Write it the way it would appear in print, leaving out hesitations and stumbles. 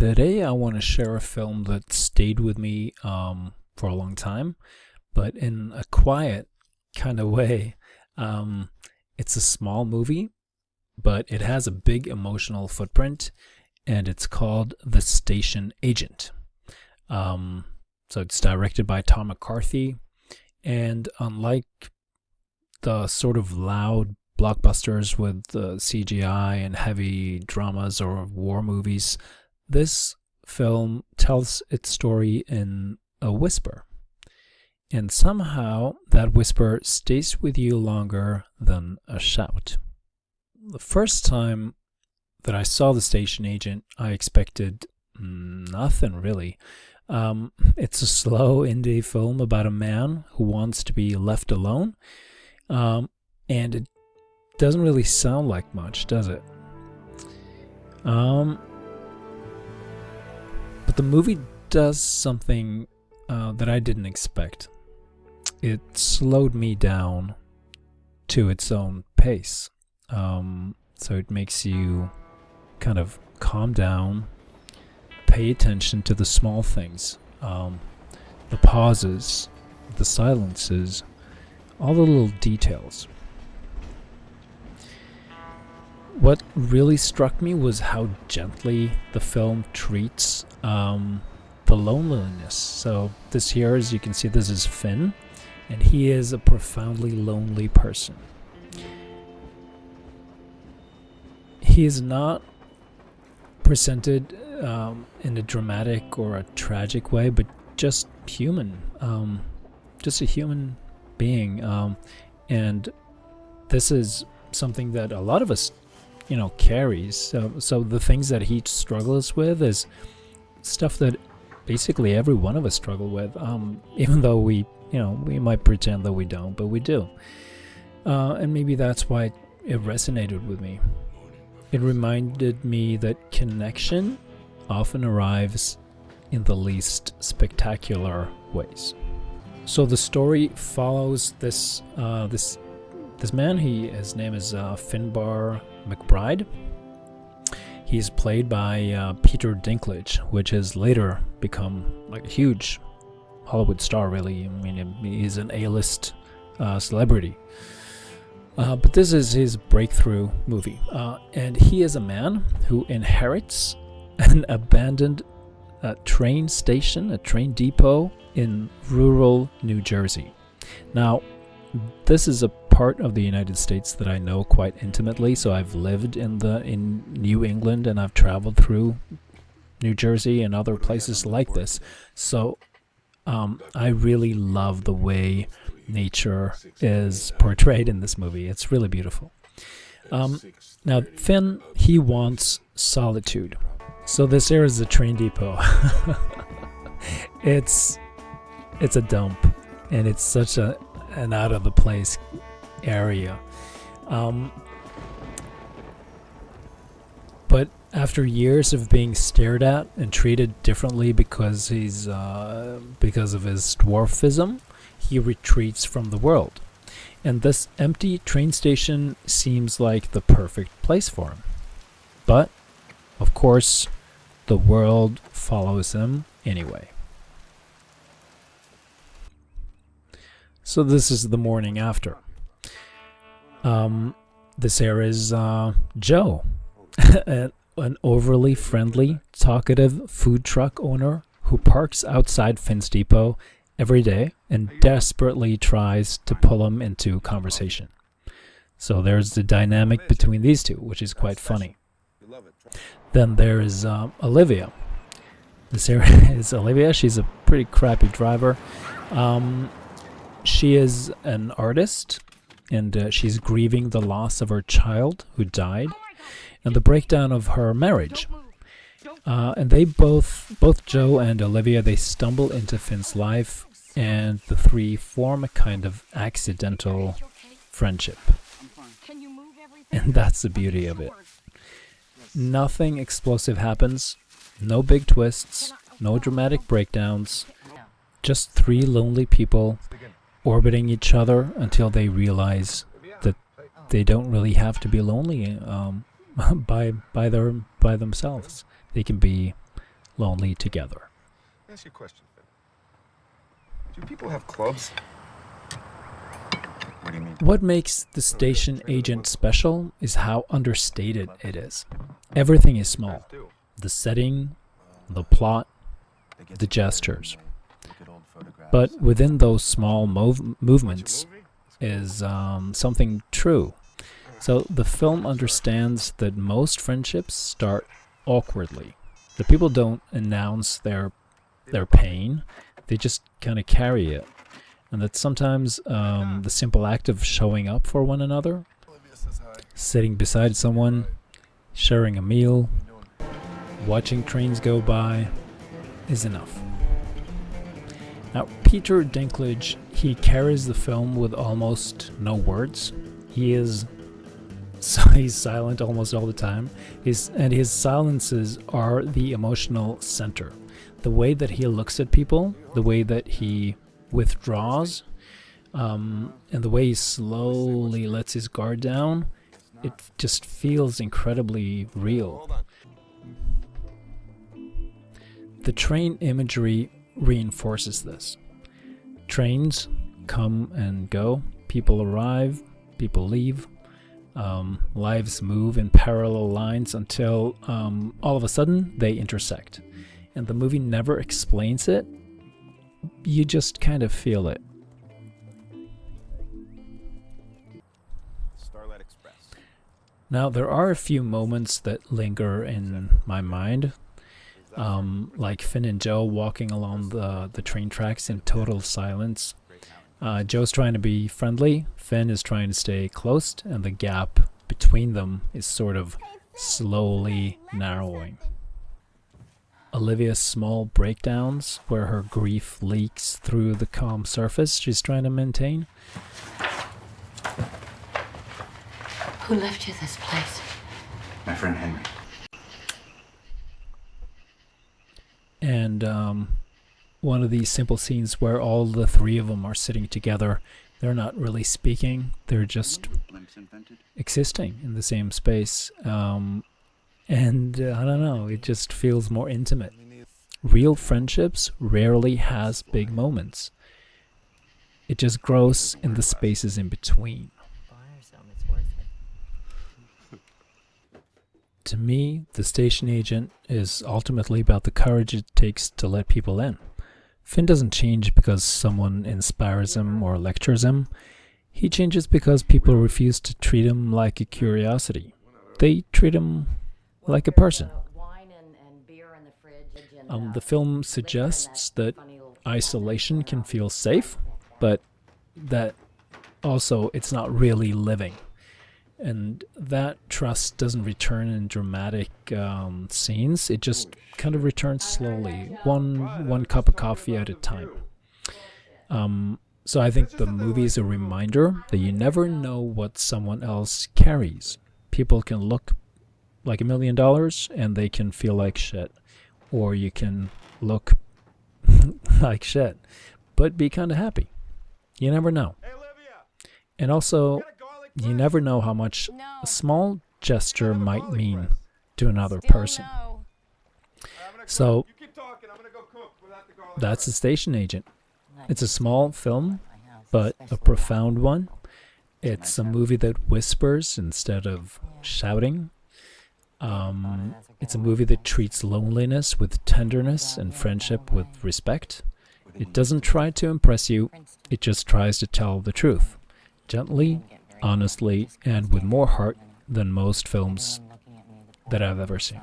Today I want to share a film that stayed with me for a long time, but in a quiet kind of way. Um, it's a small movie, but it has a big emotional footprint, and it's called The Station Agent. So it's directed by Tom McCarthy, and unlike the sort of loud blockbusters with CGI and heavy dramas or war movies, this film tells its story in a whisper. And somehow that whisper stays with you longer than a shout. The first time that I saw The Station Agent, I expected nothing really. It's a slow indie film about a man who wants to be left alone. And it doesn't really sound like much, does it? But the movie does something that I didn't expect. It slowed me down to its own pace. So it makes you kind of calm down, pay attention to the small things, the pauses, the silences, all the little details. What really struck me was how gently the film treats the loneliness. So this here, as you can see, this is Finn, and he is a profoundly lonely person. He is not presented in a dramatic or a tragic way, but just human, just a human being. And this is something that a lot of us carries. So the things that he struggles with is stuff that basically every one of us struggle with, even though we might pretend that we don't, but we do. And maybe that's why it resonated with me. It reminded me that connection often arrives in the least spectacular ways. So the story follows this man. His name is Finbar McBride. He's played by Peter Dinklage, which has later become like a huge Hollywood star, really. I mean, he's an A-list celebrity. But this is his breakthrough movie. And he is a man who inherits an abandoned train station, a train depot in rural New Jersey. Now, this is a part of the United States that I know quite intimately. So I've lived in New England, and I've traveled through New Jersey and other places like this. So I really love the way nature is portrayed in this movie. It's really beautiful. Now, Finn, he wants solitude. So this here is the train depot. It's a dump, and it's such an out of the place area. But after years of being stared at and treated differently because of his dwarfism, he retreats from the world. And this empty train station seems like the perfect place for him. But, of course, the world follows him anyway. So this is the morning after. This here is Joe, an overly friendly, talkative food truck owner who parks outside Finn's depot every day and desperately tries to pull him into conversation. So there's the dynamic between these two, which is quite funny. Then there is Olivia. This here is Olivia. She's a pretty crappy driver. She is an artist, and she's grieving the loss of her child who died and the breakdown of her marriage. And they both Joe and Olivia, they stumble into Finn's life, and the three form a kind of accidental friendship. And that's the beauty of it. Nothing explosive happens, no big twists, no dramatic breakdowns, just three lonely people orbiting each other until they realize that they don't really have to be lonely by themselves. They can be lonely together. Let me ask you a question, Finn. Do people have clubs? What do you mean? What makes the station agent special is how understated it is. Everything is small. The setting, the plot, the gestures. But within those small movements is something true. So the film understands that most friendships start awkwardly. The people don't announce their pain, they just kind of carry it. And that sometimes the simple act of showing up for one another, sitting beside someone, sharing a meal, watching trains go by, is enough. Now, Peter Dinklage, he carries the film with almost no words. He's silent almost all the time. And his silences are the emotional center. The way that he looks at people, the way that he withdraws, and the way he slowly lets his guard down, it just feels incredibly real. The train imagery reinforces this. Trains come and go, people arrive, people leave, lives move in parallel lines until all of a sudden they intersect. And the movie never explains it, you just kind of feel it. Now, there are a few moments that linger in my mind, like Finn and Joe walking along the train tracks in total silence. Joe's trying to be friendly, Finn is trying to stay close, and the gap between them is sort of slowly narrowing. Olivia's small breakdowns, where her grief leaks through the calm surface she's trying to maintain. Who left you this place? My friend Henry. And one of these simple scenes where all the three of them are sitting together. They're not really speaking, they're just existing in the same space. And I don't know, it just feels more intimate. Real friendships rarely has big moments. It just grows in the spaces in between. To me, the station agent is ultimately about the courage it takes to let people in. Finn doesn't change because someone inspires him or lectures him. He changes because people refuse to treat him like a curiosity. They treat him like a person. The film suggests that isolation can feel safe, but that also it's not really living. And that trust doesn't return in dramatic scenes. It just kind of returns slowly, one cup of coffee at a time. So I think the movie is a reminder that you never know what someone else carries. People can look like $1 million and they can feel like shit. Or you can look like shit, but be kind of happy. You never know. And also, you never know how much a small gesture might mean to another person. So, that's The Station Agent. It's a small film, but a profound one. It's a movie that whispers instead of shouting. It's a movie that treats loneliness with tenderness and friendship with respect. It doesn't try to impress you, it just tries to tell the truth. Gently, honestly, and with more heart than most films that I've ever seen.